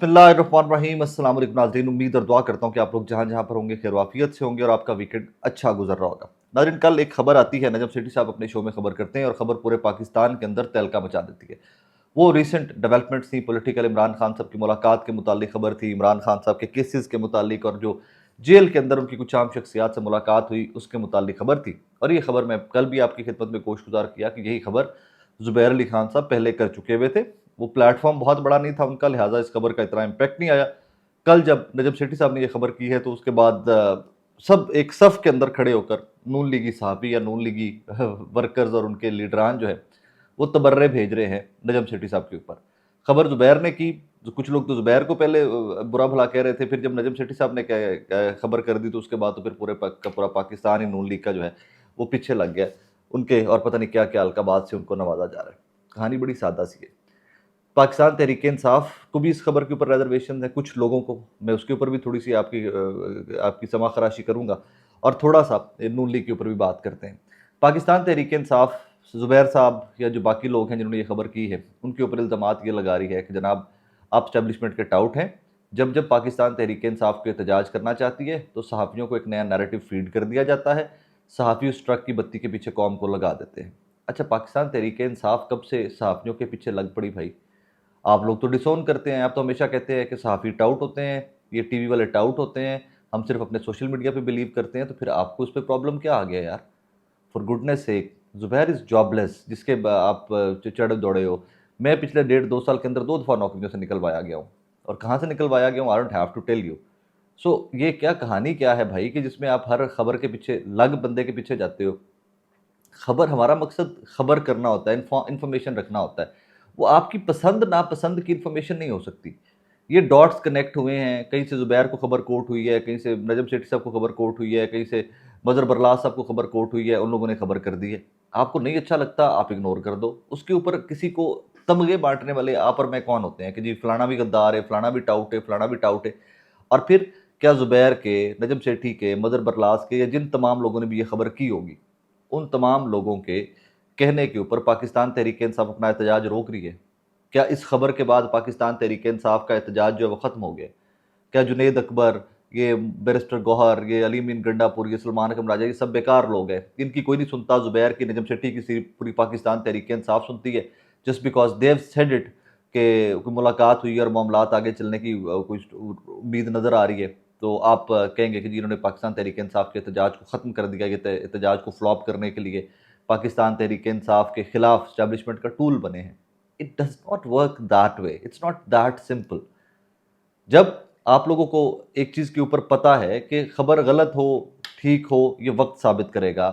बिस्मिल्लाहिर्रहमानिर्रहीम। अस्सलाम वालेकुम नाज़रीन, उम्मीद और दुआ करता हूँ कि आप लोग जहाँ जहाँ पर होंगे खैर वाफियत से होंगे और आपका वीकेंड अच्छा गुजर रहा होगा। नाज़रीन, कल एक खबर आती है, नजम सेठी साहब अपने शो में खबर करते हैं और खबर पूरे पाकिस्तान के अंदर तहलका मचा देती है। वो रिसेंट डेवलपमेंट्स थी, पॉलिटिकल इमरान खान साहब की मुलाकात के मुतालिक खबर थी, इमरान खान साहब के केसेस के मुतालिक और जो जेल के अंदर उनकी कुछ आम शख्सियात से मुलाकात हुई उसके मुतालिक खबर थी। और ये खबर मैं कल भी आपकी खिदमत में कोशगुजार किया कि यही खबर ज़ुबैर अली खान साहब पहले कर चुके हुए थे। वो प्लेटफॉर्म बहुत बड़ा नहीं था उनका, लिहाजा इस खबर का इतना इम्पैक्ट नहीं आया। कल जब नजम सेठी साहब ने यह खबर की है तो उसके बाद सब एक सफ के अंदर खड़े होकर नून लीगी सहाफ़ी या नून लीगी वर्कर्स और उनके लीडरान जो है वो तबर्रे भेज रहे हैं नजम सेठी साहब के ऊपर। खबर जुबैर ने की, कुछ लोग तो जुबैर को पहले बुरा भला कह रहे थे, फिर जब नजम सेठी साहब ने खबर कर दी तो उसके बाद तो फिर पूरा पाकिस्तान ही नून लीग का जो है वो पीछे लग गया उनके, और पता नहीं क्या क्या अलकाबात से उनको नवाजा जा रहा है। कहानी बड़ी सादा सी है। पाकिस्तान तहरीक इंसाफ को भी इस खबर के ऊपर रिजर्वेशन है, कुछ लोगों को, मैं उसके ऊपर भी थोड़ी सी आपकी समा खराशी करूँगा और थोड़ा सा नून लीग के ऊपर भी बात करते हैं। पाकिस्तान तहरीक इंसाफ ज़ुबैर साहब या जो बाकी लोग हैं जिन्होंने ये खबर की है उनके ऊपर इल्ज़ामात ये लगा रही है कि जनाब आप स्टैब्लिशमेंट के टाउट हैं। जब जब पाकिस्तान तहरीक इंसाफ को एहतजाज करना चाहती है तो सहाफ़ियों को एक नया नैरेटिव फीड कर दिया जाता है, सहाफ़ी उस ट्रक की बत्ती के पीछे कौम को लगा देते हैं। अच्छा, पाकिस्तान तहरीक इंसाफ कब से सहाफ़ियों के पीछे लग पड़ी भाई? आप लोग तो डिसोन करते हैं, आप तो हमेशा कहते हैं कि सहाफ़ी टाउट होते हैं, ये टीवी वाले टाउट होते हैं, हम सिर्फ अपने सोशल मीडिया पे बिलीव करते हैं, तो फिर आपको उस पर प्रॉब्लम क्या आ गया यार? For goodness sake, Zubair is jobless जिसके आप चढ़े दौड़े हो। मैं पिछले 1.5-2 साल के अंदर 2 दफ़ा नौकरियों से निकलवाया गया हूँ, और कहाँ से निकलवाया गया हूँ I don't have to tell you. So ये क्या कहानी क्या है भाई कि जिसमें आप हर खबर के पीछे लग बंदे के पीछे जाते हो? खबर, हमारा मकसद खबर करना होता है, इन्फॉर्मेशन रखना होता है। वो आपकी पसंद नापसंद की इन्फॉर्मेशन नहीं हो सकती। ये डॉट्स कनेक्ट हुए हैं, कहीं से ज़ुबैर को खबर कोट हुई है, कहीं से नजम सेठी साहब को खबर कोट हुई है, कहीं से मज़हर बरलास साहब को खबर कोट हुई है, उन लोगों ने खबर कर दी है। आपको नहीं अच्छा लगता आप इग्नोर कर दो। उसके ऊपर किसी को तमगे बाँटने वाले आप और मैं कौन होते हैं कि जी फलाना भी गद्दार है, फलाना भी टाउट है, फलाना भी टाउट है। और फिर क्या ज़ुबैर के, नजम सेठी के, मज़हर बरलास के या जिन तमाम लोगों ने भी ये खबर की होगी, उन तमाम लोगों के कहने के ऊपर पाकिस्तान तहरीक इंसाफ अपना एहतजाज रोक रही है? क्या इस खबर के बाद पाकिस्तान तहरीक इंसाफ का एहतजाज जो है वो ख़त्म हो गया? क्या जुनैद अकबर, ये बैरिस्टर गौहर, ये अली मीन गंडापुर, ये सलमान अकरम राजा, ये सब बेकार लोग हैं? इनकी कोई नहीं सुनता। ज़ुबैर की, नजम सेठी की सिर्फ पूरी पाकिस्तान तहरीक इंसाफ सुनती है, just because they said it कि कोई मुलाकात हुई और मामलात आगे चलने की कुछ उम्मीद नज़र आ रही है। तो आप कहेंगे कि जी इन्होंने पाकिस्तान तहरीक इंसाफ के एहतजाज को ख़त्म कर दिया, ये एहतजाज को फ्लॉप करने के लिए पाकिस्तान तहरीक इंसाफ के खिलाफ स्टैब्लिशमेंट का टूल बने हैं। It does not work that way, it's not that simple. जब आप लोगों को एक चीज़ के ऊपर पता है कि खबर गलत हो, ठीक हो, ये वक्त साबित करेगा,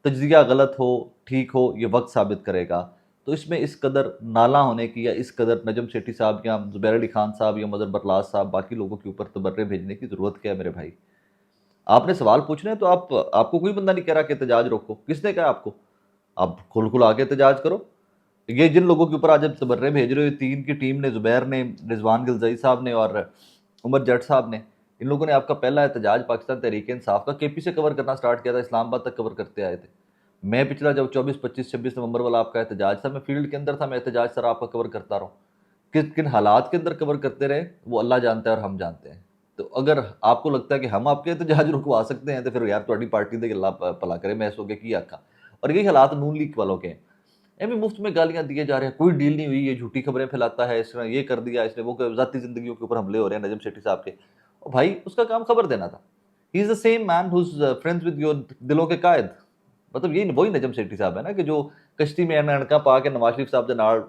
तज्ज़िया गलत हो, ठीक हो, ये वक्त साबित करेगा, तो इसमें इस कदर नाला होने की या इस कदर नजम सेठी साहब या ज़ुबैर अली खान साहब या मज़हर बरलास साहब बाकी लोगों के ऊपर तबर्रे भेजने की ज़रूरत क्या है मेरे भाई? आपने सवाल पूछने हैं तो आपको कोई बंदा नहीं कह रहा कि एहतजाज रोको। किसने कहा आपको? आप खुल आके एहतजाज करो। ये जिन लोगों के ऊपर आज आप तबर्रे भेज रहे हो, 3 की टीम ने, ज़ुबैर ने, रिजवान गिलज़ई साहब ने और उमर जट साहब ने, इन लोगों ने आपका पहला एहतजाज पाकिस्तान तहरीक इंसाफ का केपी से कवर करना स्टार्ट किया था, इस्लामाबाद तक कवर करते आए थे। मैं पिछला जब 24, 25, 26 नवंबर वाला आपका एहतजाज था, मैं फील्ड के अंदर था, मैं एहतजाज सर आपका कवर करता रहा हूँ। किन किन हालात के अंदर कवर करते रहे वो अल्लाह जानता है और हम जानते हैं। तो अगर आपको लगता है कि हम आपके एहतजाज रुकवा सकते हैं तो फिर यार तुहाडी पार्टी दे अल्लाह भला करे, मैं इस होगे की आखा। और यही हालात नून लीग वालों के हैं। एवं मुफ्त में गालियां दिए जा रहे हैं, कोई डील नहीं हुई, ये झूठी खबरें फैलाता है, इसने ये कर दिया, इसने वो कर, ज़ाती जिंदगियों के ऊपर हमले हो रहे हैं नजम सेठी साहब के। और भाई उसका काम खबर देना था। He is the same man who is friends with your दिलों के कायद। मतलब ये वही नजम सेठी साहब है ना कि जो कश्ती में अनका पा के नवाज शरीफ साहब के नाल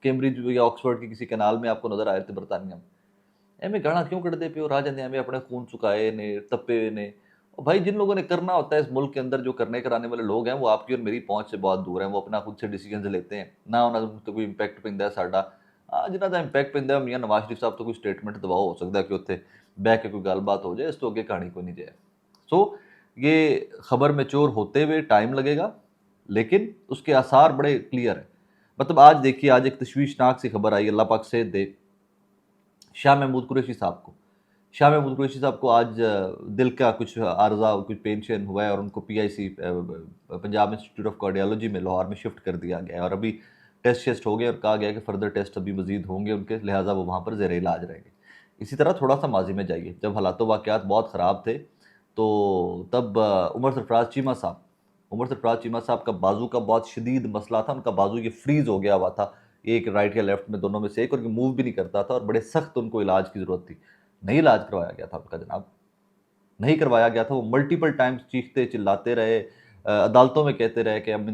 कैम्ब्रिज या ऑक्सफोर्ड की किसी कैनाल में आपको नजर आए थे बरतानिया में। एवं गाना क्यों कटते पे हो, राज एवं अपने खून चुकाए ने, तपे ने। और भाई जिन लोगों ने करना होता है इस मुल्क के अंदर, जो करने कराने वाले लोग हैं, वो आपकी और मेरी पहुंच से बहुत दूर हैं। वो अपना खुद से डिसीजन लेते हैं ना, उन्होंने तो कोई इंपैक्ट पैंदा साडा। जिन्हों का इंपैक्ट पैंदा मियाँ नवाज शरीफ साहब तो कोई स्टेटमेंट दबाओ हो सकता है कि उत्थे बह के कोई गलबात हो जाए, इस तो अगे कहानी कोई नहीं जाए। सो ये खबर मैच्योर होते हुए टाइम लगेगा, लेकिन उसके आसार बड़े क्लियर हैं। मतलब आज देखिए, आज एक तशवीशनाक सी खबर आई, अल्लाह पाक से दे, शाह महमूद कुरैशी साहब को। शाह महमूद कुरैशी साहब को आज दिल का कुछ आर्जा, कुछ पेंशन हुआ है और उनको PIC Punjab institute of cardiology में लाहौर में शिफ्ट कर दिया गया है। और अभी टेस्ट शेस्ट हो गए और कहा गया कि फर्दर टेस्ट अभी मजीद होंगे उनके, लिहाजा वो वहाँ पर ज़ेर इलाज रहेंगे। इसी तरह थोड़ा सा माजी में जाइए, जब हालात वाक़यात बहुत ख़राब थे तो तब उमर सरफराज चीमा साहब का बाजू का बहुत शदीद मसला था, उनका बाजू ये फ्रीज़ हो गया हुआ था, एक राइट या लेफ्ट में दोनों में से एक, और ये मूव भी नहीं करता था और बड़े सख्त उनको इलाज की ज़रूरत थी। नहीं इलाज करवाया गया था उनका जनाब, नहीं करवाया गया था। वो मल्टीपल टाइम्स चीखते चिल्लाते रहे, अदालतों में कहते रहे कि आई एम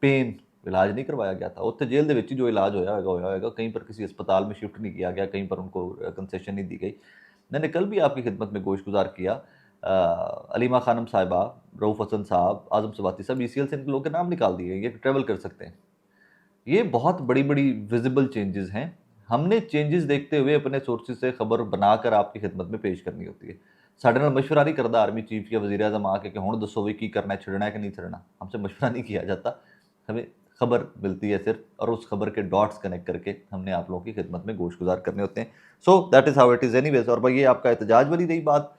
पेन, इलाज नहीं करवाया गया था। उत्थे जेल दे विच ही जो इलाज होया होगा, कहीं पर किसी अस्पताल में शिफ्ट नहीं किया गया, कहीं पर उनको कंसेशन नहीं दी गई। मैंने कल भी आपकी खिदमत में गोशगुजार किया, अलीमा खानम साहिबा, रऊफ़ हसन साहब, आज़म सवाती साहब, ईसीएल से इन लोगों के नाम निकाल दिए, ये ट्रैवल कर सकते हैं। ये बहुत बड़ी-बड़ी विज़िबल चेंजेज़ हैं। हमने चेंजेज़ देखते हुए अपने सोर्सेज़ से खबर बनाकर आपकी खिदमत में पेश करनी होती है। साडे नाल मशवरा नहीं करदा आर्मी चीफ या वज़ीर आज़म आके कि हुण दस्सो वी की करना है, छड्डना है कि नहीं छड्डना। हमसे मशवरा नहीं किया जाता। हमें खबर मिलती है सिर्फ़, और उस खबर के डॉट्स कनेक्ट करके हमने आप लोगों की खिदमत में गोशगुज़ार करने होते हैं। So that is how it is anyways. और भाई ये आपका एहतजाज वाली रही बात,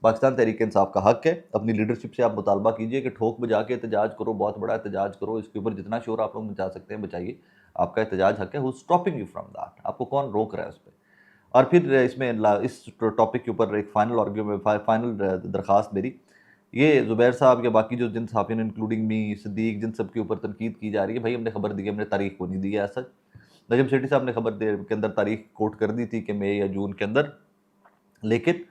पाकिस्तान तहरीक इंसाफ का हक है, अपनी लीडरशिप से आप मुतालबा कीजिए कि ठोक बजा के एहतजाज करो, बहुत बड़ा एहतजाज करो, इसके ऊपर जितना शोर आप लोग मचा सकते हैं मचाइए, आपका एहतजाज हक है। Who is stopping you from that? आपको कौन रोक रहा है उस पे? और फिर इस टॉपिक के ऊपर एक फाइनल दरखास्त मेरी, ये ज़ुबैर साहब या बाकी जो जिन सहाफ़ियों ने इंक्लूडिंग मी, सिद्दीक, जिन सब के ऊपर तनकीद की जा रही है, भाई हमने खबर दी है, हमने तारीख को नहीं दी है ऐसा। नजम सेठी साहब ने खबर दे के अंदर तारीख कोट कर दी थी कि मई या जून के अंदर, लेकिन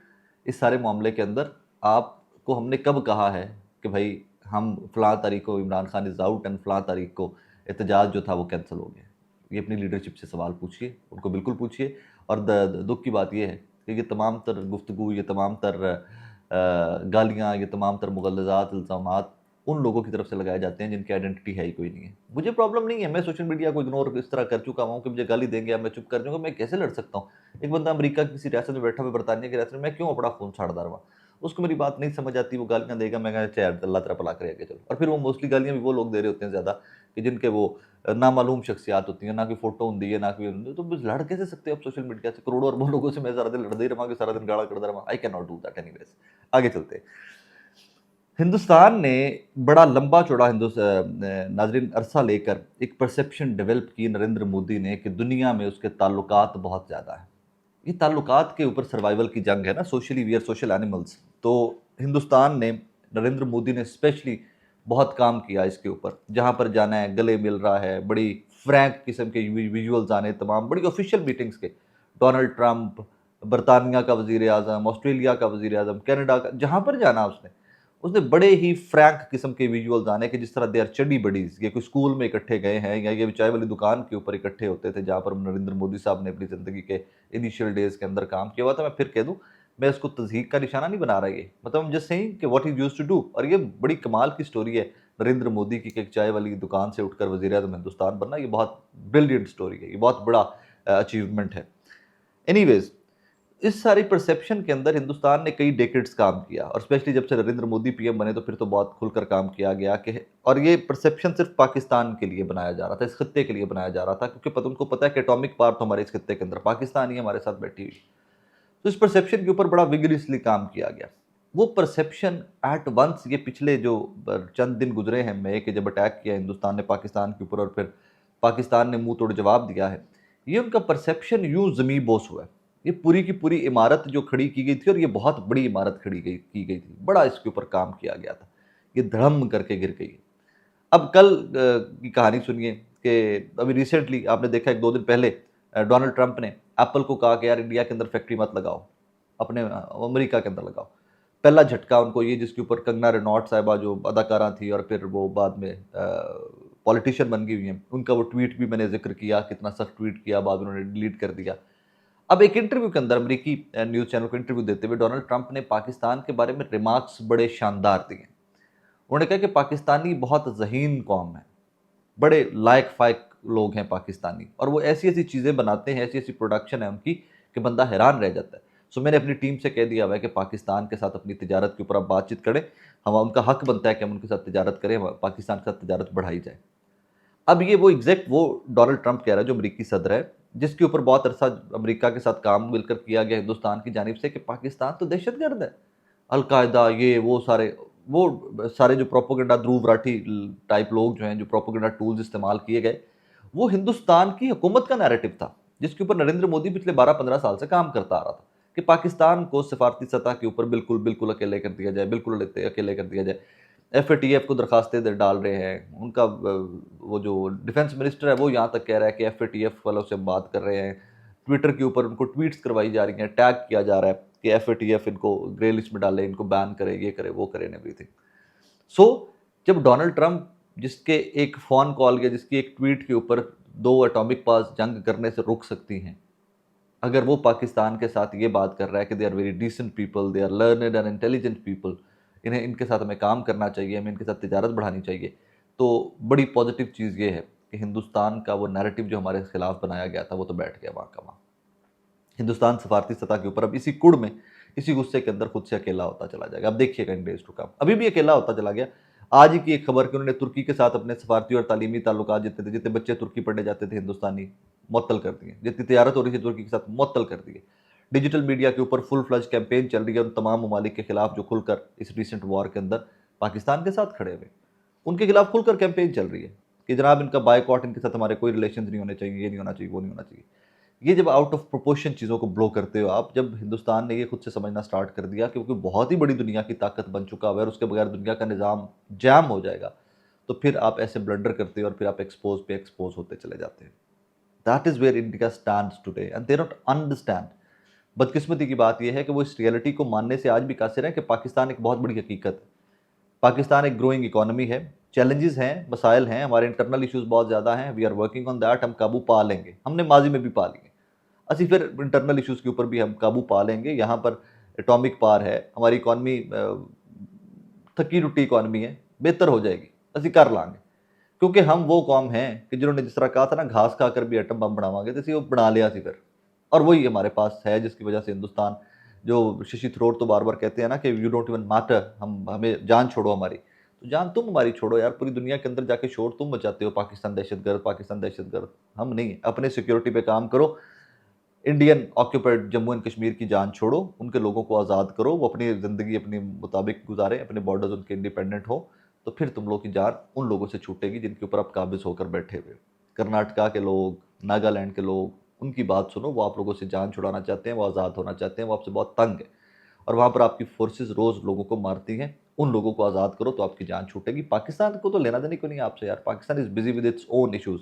इस सारे मामले के अंदर आपको हमने कब कहा है कि भाई हम फ़लाँ तारीख को Imran Khan is out and फ़लाँ तारीख को एहतजाज जो था वो कैंसिल हो गया? ये अपनी लीडरशिप से सवाल पूछिए, उनको बिल्कुल पूछिए। और दुःख की बात ये है कि ये तमाम तर गुफ्तगू, ये तमाम तर गालियाँ, ये तमाम तर मुग़ल्लज़ात, इल्ज़ामात उन लोगों की तरफ से लगाए जाते हैं जिनकी आइडेंटिटी है ही कोई नहीं है। मुझे प्रॉब्लम नहीं है, मैं सोशल मीडिया को इग्नोर इस तरह कर चुका हूँ कि मुझे गाली देंगे या मैं चुप कर जाऊँगा, मैं कैसे लड़ सकता हूँ? एक बंदा अमेरिका की किसी रियासत में बैठा हुआ, बरतानिया की रियासत में, मैं क्यों अपना खून छाड़दा रवां? उसको मेरी बात नहीं समझ आती, वो गालियाँ देगा, मैं कहा अच्छा यार अल्लाह तेरा भला करे, आगे चलो। और फिर वो मोस्टली गालियाँ भी वो लोग दे रहे होते हैं ज़्यादा कि जिनके वो नामालूम शख्सियात होती हैं, ना कोई फ़ोटो होंदी है, ना कोई, तो बस लड़ कैसे सकते हो आप सोशल मीडिया से? करोड़ों अरबों लोगों से मैं सारा दिन लड़दा ही रवांगा, सारा दिन गाला कढ़दा रवां। I can not do that anyways. आगे चलते हैं। हिंदुस्तान ने बड़ा लंबा चौड़ा नाजरीन अरसा लेकर एक परसेप्शन डेवलप की नरेंद्र मोदी ने कि दुनिया में उसके ताल्लुकात बहुत ज़्यादा हैं। ये ताल्लुकात के ऊपर सर्वाइवल की जंग है ना, socially we are social animals. तो हिंदुस्तान ने, नरेंद्र मोदी ने स्पेशली बहुत काम किया इसके ऊपर। जहाँ पर जाना है गले मिल रहा है, बड़ी फ्रैंक किस्म के विजुअल्स आने, तमाम बड़ी ऑफिशियल मीटिंग्स के, डोनाल्ड ट्रंप, बरतानिया का वज़ीर आज़म, ऑस्ट्रेलिया का वज़ीर आज़म, कनाडा का, जहाँ पर जाना उसने उसने बड़े ही फ्रैंक किस्म के विजुअल्स आने के, जिस तरह दे आर चड्डी बडीज़, ये कोई स्कूल में इकट्ठे गए हैं या ये चाय वाली दुकान के ऊपर इकट्ठे होते थे जहाँ पर नरेंद्र मोदी साहब ने अपनी ज़िंदगी के इनिशियल डेज़ के अंदर काम किया हुआ था। मैं फिर कह दूँ, मैं इसको तज़हीक का निशाना नहीं बना रहा ये, मतलब आई एम जस्ट सेइंग कि what he used to do. और ये बड़ी कमाल की स्टोरी है नरेंद्र मोदी की कि एक चाय वाली दुकान से उठकर वज़ीर-ए-आज़म हिंदुस्तान बनना, ये बहुत ब्रिलियंट स्टोरी है, ये बहुत बड़ा अचीवमेंट है। एनीवेज़, इस सारी परसेप्शन के अंदर हिंदुस्तान ने कई डेकेड्स काम किया, और स्पेशली जब से नरेंद्र मोदी पीएम बने तो फिर तो बहुत खुलकर काम किया गया कि, और ये परसेप्शन सिर्फ पाकिस्तान के लिए बनाया जा रहा था, इस खत्ते के लिए बनाया जा रहा था, क्योंकि उनको पता है कि एटॉमिक पावर तो हमारे इस खत्ते के अंदर पाकिस्तान ही हमारे साथ बैठी हुई। तो इस परसेप्शन के ऊपर बड़ा विगरसली काम किया गया। वो परसेप्शन एट वंस, ये पिछले जो चंद दिन गुजरे हैं मई के, जब अटैक किया हिंदुस्तान ने पाकिस्तान के ऊपर और फिर पाकिस्तान ने मुंह तोड़ जवाब दिया है, ये उनका परसेप्शन यूं ज़मीं बोस हुआ है। ये पूरी की पूरी इमारत जो खड़ी की गई थी, और ये बहुत बड़ी इमारत की गई थी, बड़ा इसके ऊपर काम किया गया था, ये धड़म करके गिर गई। अब कल की कहानी सुनिए कि अभी रिसेंटली आपने देखा, 1-2 दिन पहले डोनाल्ड ट्रंप ने एप्पल को कहा कि यार इंडिया के अंदर फैक्ट्री मत लगाओ, अपने अमेरिका के अंदर लगाओ। पहला झटका उनको ये, जिसके ऊपर कंगना रनौत साहिबा जो अदाकारा थी और फिर वो बाद में पॉलिटिशियन बन गई हुई हैं, उनका वो ट्वीट भी मैंने जिक्र किया, कितना सख्त ट्वीट किया, बाद में उन्होंने डिलीट कर दिया। अब एक इंटरव्यू के अंदर, अमेरिकी न्यूज़ चैनल को इंटरव्यू देते हुए डोनाल्ड ट्रंप ने पाकिस्तान के बारे में रिमार्क्स बड़े शानदार दिए। उन्होंने कहा कि पाकिस्तानी बहुत ज़हीन कौम है, बड़े लायक फ़ायक लोग हैं पाकिस्तानी, और वो ऐसी-ऐसी चीज़ें बनाते हैं, ऐसी-ऐसी प्रोडक्शन है उनकी कि बंदा हैरान रह जाता है। सो मैंने अपनी टीम से कह दिया हुआ है कि पाकिस्तान के साथ अपनी तिजारत के ऊपर आप बातचीत करें, हम उनका हक बनता है कि हम उनके साथ तिजारत करें, पाकिस्तान के साथ तिजारत बढ़ाई जाए। अब ये वो एग्जैक्ट वो डोनाल्ड ट्रंप कह रहा है जो अमेरिकी सदर है, जिसके ऊपर बहुत अरसा अमेरिका के साथ काम मिलकर किया गया हिंदुस्तान की जानिब से कि पाकिस्तान तो दहशतगर्द है, अलकायदा, ये वो सारे जो प्रोपोगंडा, ध्रुव राठी टाइप लोग जो हैं, जो प्रोपोगंडा टूल्स इस्तेमाल किए गए, वो हिंदुस्तान की हुकूमत का नैरेटिव था, जिसके ऊपर नरेंद्र मोदी पिछले 12-15 साल से काम करता आ रहा था। कि पाकिस्तान को सिफारती सतह के ऊपर बिल्कुल बिल्कुल अकेले कर दिया जाए, बिल्कुल अकेले कर दिया जाए। एफएटीएफ को दरखास्तें डाल रहे हैं, उनका वो जो डिफेंस मिनिस्टर है वो यहाँ तक कह रहा है कि एफएटीएफ वालों से हम बात कर रहे हैं। ट्विटर के ऊपर उनको ट्वीट्स करवाई जा रही हैं, टैग किया जा रहा है कि एफएटीएफ इनको ग्रे लिस्ट में डाले, इनको बैन करे, ये करे, वो करे, एवरीथिंग। सो जब डोनाल्ड ट्रंप, जिसके एक फ़ोन कॉल या जिसकी एक ट्वीट के ऊपर 2 एटॉमिक पावर्स जंग करने से रुक सकती हैं, अगर वो पाकिस्तान के साथ ये बात कर रहा है कि they are very decent people, they are learned and intelligent people, इन्हें इनके साथ हमें काम करना चाहिए, हमें इनके साथ तिजारत बढ़ानी चाहिए, तो बड़ी पॉजिटिव चीज़ ये है कि हिंदुस्तान का वो नैरेटिव जो हमारे खिलाफ बनाया गया था वो तो बैठ गया वहाँ का वहाँ। हिंदुस्तान सफारती सतह के ऊपर अब इसी कुड़ में, इसी गुस्से के अंदर खुद से अकेला होता चला जाएगा। अब देखिएगा इन डेज टू कम, अभी भी अकेला होता चला गया। आज ही की एक खबर कि उन्होंने तुर्की के साथ अपने सफारती और तालीमी ताल्लुकात जितने थे, जितने बच्चे तुर्की पढ़ने जाते थे हिंदुस्तानी, मुअत्तल कर दिए। जितनी तजारत हो रही थी तुर्की के साथ, मुअत्तल कर दिए। डिजिटल मीडिया के ऊपर फुल फ्लज कैंपेन चल रही है उन तमाम ममालिक के खिलाफ जो खुलकर इस रिसेंट वॉर के अंदर पाकिस्तान के साथ खड़े हुए, उनके खिलाफ खुलकर कैंपेन चल रही है कि जनाब इनका बायकॉट, इनके साथ हमारे कोई रिलेशन नहीं होने चाहिए, ये नहीं होना चाहिए, वो नहीं होना चाहिए। ये जब आउट ऑफ प्रोपोर्शन चीज़ों को ब्लो करते हो आप, जब हिंदुस्तान ने ये खुद से समझना स्टार्ट कर दिया क्योंकि बहुत ही बड़ी दुनिया की ताकत बन चुका हुआ है और उसके बगैर दुनिया का निज़ाम जैम हो जाएगा, तो फिर आप ऐसे ब्लंडर करते हो और फिर आप एक्सपोज पे एक्सपोज होते चले जाते हैं। That is where India stands today and they not understand. बदकिस्मती की बात यह है कि वो इस रियलिटी को मानने से आज भी कासिर है कि पाकिस्तान एक बहुत बड़ी हकीकत है। पाकिस्तान एक ग्रोइंग इकोनॉमी है, चैलेंजेस हैं, मसाइल हैं, हमारे इंटरनल इश्यूज बहुत ज़्यादा हैं, we are working on that, हम काबू पा लेंगे, हमने माजी में भी पा लिए। ਅਸੀਂ फिर इंटरनल इश्यूज़ के ऊपर भी हम काबू पा लेंगे। यहाँ पर एटॉमिक पावर है, हमारी इकॉनमी थकी टुटी इकॉनमी है, बेहतर हो जाएगी, ਅਸੀਂ कर लांगे। क्योंकि हम वो कौम हैं कि जिन्होंने जिस तरह कहा था ना घास खाकर भी एटम बम बनावांगे, तो ਅਸੀਂ वो बना लिया सी फिर, और वही हमारे पास है जिसकी वजह से हिंदुस्तान, जो शशि थरूर तो बार बार कहते हैं ना कि यू डोंट इवन मैटर, हम हमें जान छोड़ो हमारी, तो जान तुम हमारी छोड़ो यार, पूरी दुनिया के अंदर जाके शोर तुम मचाते हो, पाकिस्तान दहशतगर्द, पाकिस्तान दहशतगर्द, हम नहीं। अपने सिक्योरिटी पे काम करो, Indian occupied Jammu and Kashmir की जान छोड़ो, उनके लोगों को आज़ाद करो, वो अपनी ज़िंदगी अपने मुताबिक गुजारें, अपने बॉर्डर्स उनके इंडिपेंडेंट हो, तो फिर तुम लोग की जान उन लोगों से छूटेगी जिनके ऊपर आप काबिज होकर बैठे हुए। कर्नाटका के लोग, नागालैंड के लोग, उनकी बात सुनो, वो आप लोगों से जान छुड़ाना चाहते हैं, वो आज़ाद होना चाहते हैं, वो आपसे बहुत तंग है, और वहाँ पर आपकी फोर्सेस रोज़ लोगों को मारती हैं। उन लोगों को आज़ाद करो तो आपकी जान छूटेगी। पाकिस्तान को तो लेना देने को नहीं है आपसे यार, Pakistan is busy with its own issues.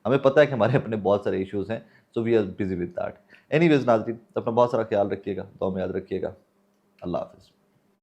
हमें पता है कि हमारे अपने बहुत सारे इश्यूज़ हैं, so we are busy with that. Anyways नाज़रीन, अपना बहुत सारा ख्याल रखिएगा, दुआ में याद रखिएगा। अल्लाह हाफ़िज़।